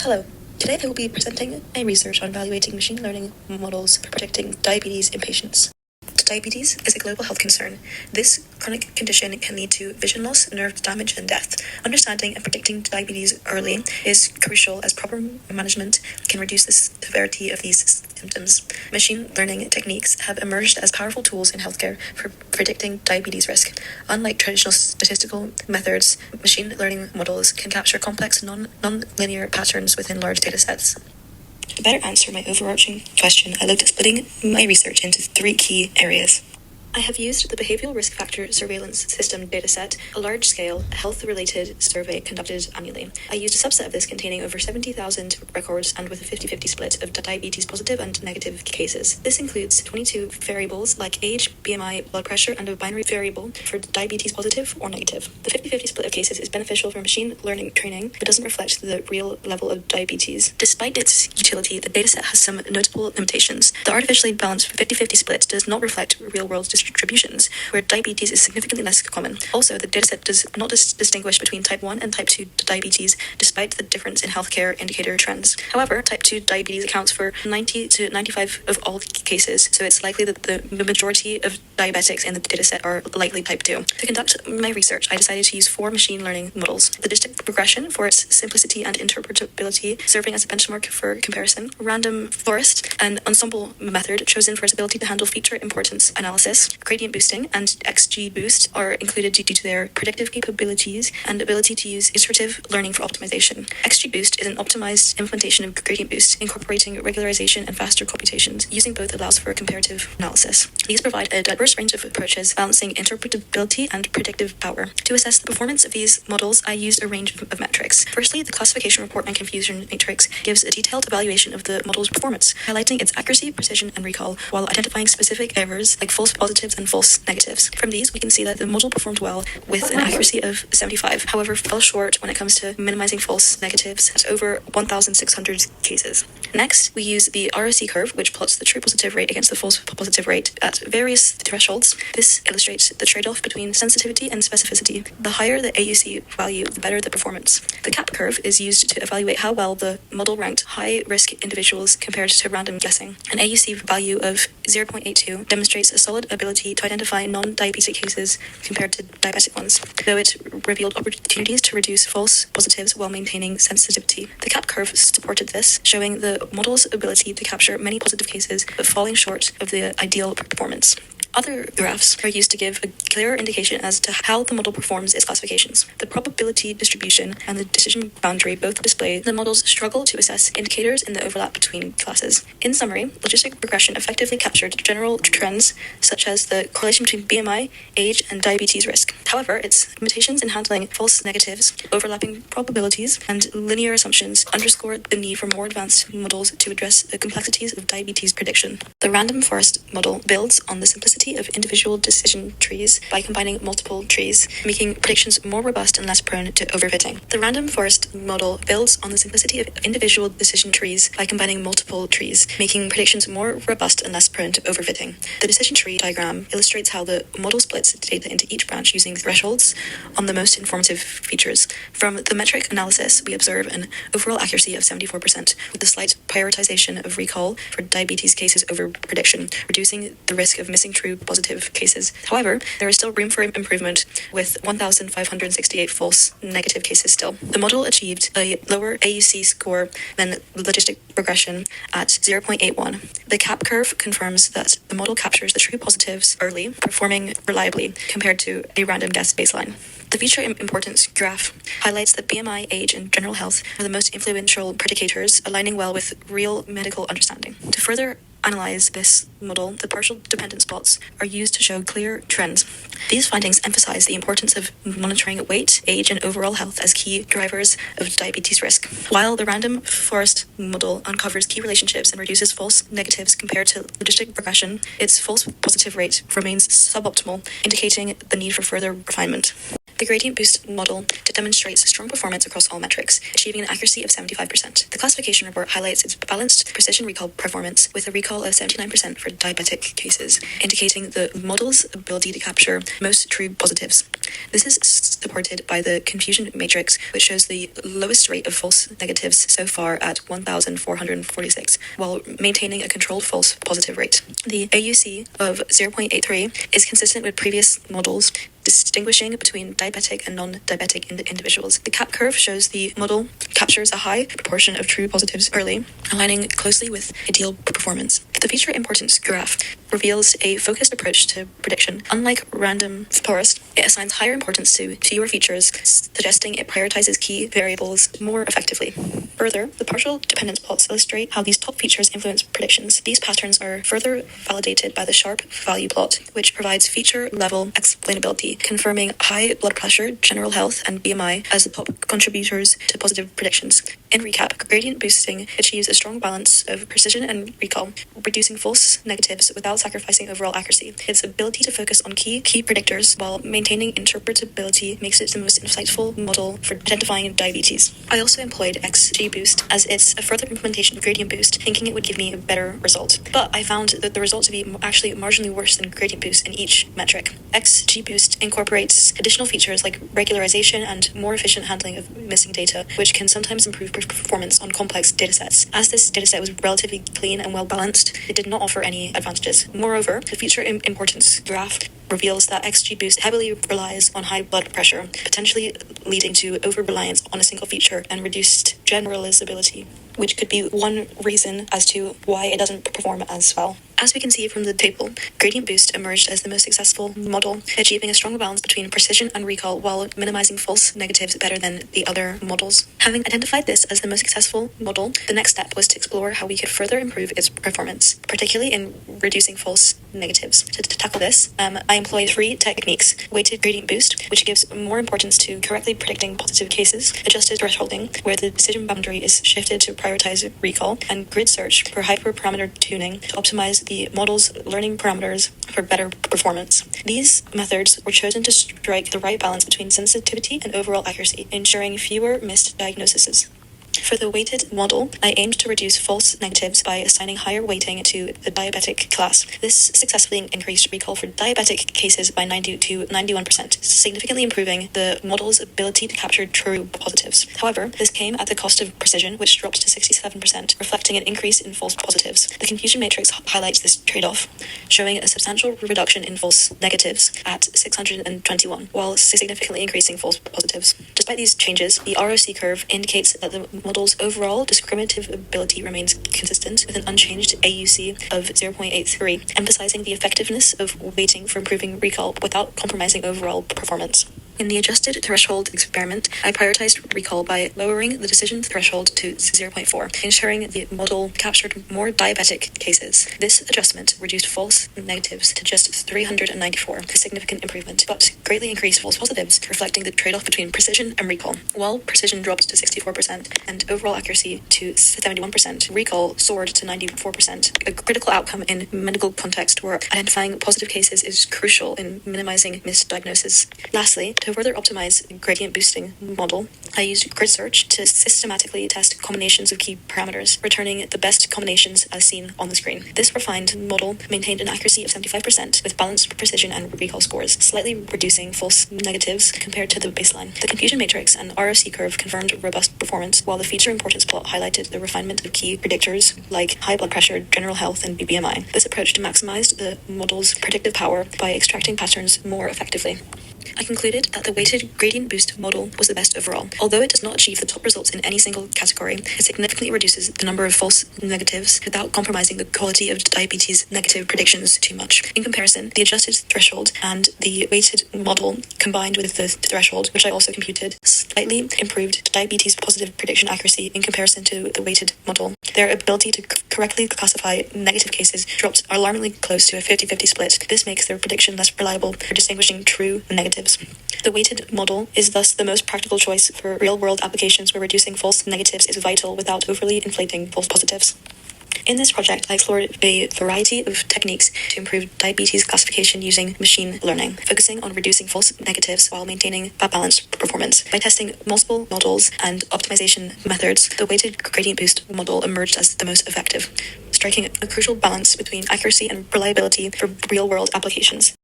Hello. Today I will be presenting my research on evaluating machine learning models for predicting diabetes in patients. Diabetes is a global health concern. This chronic condition can lead to vision loss, nerve damage, and death. Understanding and predicting diabetes early is crucial as proper management can reduce the severity of these symptoms. Machine learning techniques have emerged as powerful tools in healthcare for predicting diabetes risk. Unlike traditional statistical methods, machine learning models can capture complex non-linear patterns within large data sets. To better answer my overarching question, I looked at splitting my research into 3 key areas. I have used the Behavioral Risk Factor Surveillance System dataset, a large-scale, health-related survey conducted annually. I used a subset of this containing over 70,000 records and with a 50-50 split of diabetes positive and negative cases. This includes 22 variables like age, BMI, blood pressure, and a binary variable for diabetes positive or negative. The 50-50 split of cases is beneficial for machine learning training, but doesn't reflect the real level of diabetes. Despite its utility, the dataset has some notable limitations. The artificially balanced 50-50 split does not reflect real-world distributions, where diabetes is significantly less common. Also, the dataset does not distinguish between type 1 and type 2 diabetes, despite the difference in healthcare indicator trends. However, type 2 diabetes accounts for 90 to 95 of all cases, so it's likely that the majority of diabetics in the dataset are likely type 2. To conduct my research, I decided to use 4 machine learning models. The logistic regression for its simplicity and interpretability, serving as a benchmark for comparison. Random forest and ensemble method, chosen for its ability to handle feature importance analysis. Gradient boosting and XGBoost are included due to their predictive capabilities and ability to use iterative learning for optimization. XGBoost is an optimized implementation of gradient boost, incorporating regularization and faster computations. Using both allows for comparative analysis. These provide a diverse range of approaches, balancing interpretability and predictive power. To assess the performance of these models, I used a range of metrics. Firstly, the classification report and confusion matrix gives a detailed evaluation of the model's performance, highlighting its accuracy, precision, and recall, while identifying specific errors like false positives and false negatives. From these, we can see that the model performed well with an accuracy of 75, however fell short when it comes to minimizing false negatives at over 1,600 cases. Next, we use the ROC curve, which plots the true positive rate against the false positive rate at various thresholds. This illustrates the trade-off between sensitivity and specificity. The higher the AUC value, the better the performance. The CAP curve is used to evaluate how well the model ranked high-risk individuals compared to random guessing. An AUC value of 0.82 demonstrates a solid ability to identify non-diabetic cases compared to diabetic ones, though it revealed opportunities to reduce false positives while maintaining sensitivity. The CAP curve supported this, showing the model's ability to capture many positive cases but falling short of the ideal performance. Other graphs are used to give a clearer indication as to how the model performs its classifications. The probability distribution and the decision boundary both display the model's struggle to assess indicators in the overlap between classes. In summary, logistic regression effectively captured general trends such as the correlation between BMI, age, and diabetes risk. However, its limitations in handling false negatives, overlapping probabilities, and linear assumptions underscore the need for more advanced models to address the complexities of diabetes prediction. The random forest model builds on the simplicity of individual decision trees by combining multiple trees, making predictions more robust and less prone to overfitting. The random forest model builds on the simplicity of individual decision trees by combining multiple trees, making predictions more robust and less prone to overfitting. The decision tree diagram illustrates how the model splits data into each branch using thresholds on the most informative features. From the metric analysis, we observe an overall accuracy of 74%, with a slight prioritization of recall for diabetes cases over prediction, reducing the risk of missing true positive cases. However, there is still room for improvement, with 1,568 false negative cases still. The model achieved a lower AUC score than logistic regression at 0.81. The CAP curve confirms that the model captures the true positives early, performing reliably compared to a random guess baseline. The feature importance graph highlights that BMI, age, and general health are the most influential predicators, aligning well with real medical understanding. To further analyze this model, the partial dependence plots are used to show clear trends. These findings emphasize the importance of monitoring weight, age, and overall health as key drivers of diabetes risk. While the random forest model uncovers key relationships and reduces false negatives compared to logistic regression, its false positive rate remains suboptimal, indicating the need for further refinement. The gradient boost model demonstrates strong performance across all metrics, achieving an accuracy of 75%. The classification report highlights its balanced precision recall performance with a recall of 79% for diabetic cases, indicating the model's ability to capture most true positives. This is supported by the confusion matrix, which shows the lowest rate of false negatives so far at 1,446, while maintaining a controlled false positive rate. The AUC of 0.83 is consistent with previous models, distinguishing between diabetic and non-diabetic individuals. The CAP curve shows the model captures a high proportion of true positives early, aligning closely with ideal performance. The feature importance graph reveals a focused approach to prediction. Unlike random forest, it assigns higher importance to fewer features, suggesting it prioritizes key variables more effectively. Further, the partial dependence plots illustrate how these top features influence predictions. These patterns are further validated by the sharp value plot, which provides feature-level explainability, confirming high blood pressure, general health, and BMI as the top contributors to positive predictions. In recap, gradient boosting achieves a strong balance of precision and recall, reducing false negatives without sacrificing overall accuracy. Its ability to focus on key predictors while maintaining interpretability makes it the most insightful model for identifying diabetes. I also employed XGBoost as it's a further implementation of gradient boost, thinking it would give me a better result. But I found that the result to be actually marginally worse than gradient boost in each metric. XGBoost incorporates additional features like regularization and more efficient handling of missing data, which can sometimes improve performance on complex datasets. As this dataset was relatively clean and well balanced, it did not offer any advantages. Moreover, the feature importance graph reveals that XGBoost heavily relies on high blood pressure, potentially leading to over-reliance on a single feature and reduced generalizability, which could be one reason as to why it doesn't perform as well. As we can see from the table, gradient boost emerged as the most successful model, achieving a strong balance between precision and recall while minimizing false negatives better than the other models. Having identified this as the most successful model, the next step was to explore how we could further improve its performance, particularly in reducing false negatives. To tackle this, I employed 3 techniques: weighted gradient boost, which gives more importance to correctly predicting positive cases; adjusted thresholding, where the decision boundary is shifted to prioritize recall; and grid search for hyperparameter tuning to optimize the model's learning parameters for better performance. These methods were chosen to strike the right balance between sensitivity and overall accuracy, ensuring fewer missed diagnoses. For the weighted model, I aimed to reduce false negatives by assigning higher weighting to the diabetic class. This successfully increased recall for diabetic cases by 90 to 91%, significantly improving the model's ability to capture true positives. However, this came at the cost of precision, which dropped to 67%, reflecting an increase in false positives. The confusion matrix highlights this trade-off, showing a substantial reduction in false negatives at 621, while significantly increasing false positives. Despite these changes, the ROC curve indicates that the model's overall discriminative ability remains consistent with an unchanged AUC of 0.83, emphasizing the effectiveness of weighting for improving recall without compromising overall performance. In the adjusted threshold experiment, I prioritized recall by lowering the decision threshold to 0.4, ensuring the model captured more diabetic cases. This adjustment reduced false negatives to just 394, a significant improvement, but greatly increased false positives, reflecting the trade-off between precision and recall. While precision dropped to 64% and overall accuracy to 71%, recall soared to 94%, a critical outcome in medical context where identifying positive cases is crucial in minimizing misdiagnosis. Lastly, to further optimize the gradient boosting model, I used grid search to systematically test combinations of key parameters, returning the best combinations as seen on the screen. This refined model maintained an accuracy of 75% with balanced precision and recall scores, slightly reducing false negatives compared to the baseline. The confusion matrix and ROC curve confirmed robust performance, while the feature importance plot highlighted the refinement of key predictors like high blood pressure, general health, and BMI. This approach maximized the model's predictive power by extracting patterns more effectively. I concluded that the weighted gradient boost model was the best overall. Although it does not achieve the top results in any single category, it significantly reduces the number of false negatives without compromising the quality of diabetes negative predictions too much. In comparison, the adjusted threshold and the weighted model combined with the threshold, which I also computed, slightly improved diabetes positive prediction accuracy in comparison to the weighted model. Their ability to correctly classify negative cases dropped alarmingly close to a 50-50 split. This makes their prediction less reliable for distinguishing true negatives. The weighted model is thus the most practical choice for real-world applications where reducing false negatives is vital without overly inflating false positives. In this project, I explored a variety of techniques to improve diabetes classification using machine learning, focusing on reducing false negatives while maintaining balanced performance. By testing multiple models and optimization methods, the weighted gradient boost model emerged as the most effective, striking a crucial balance between accuracy and reliability for real-world applications.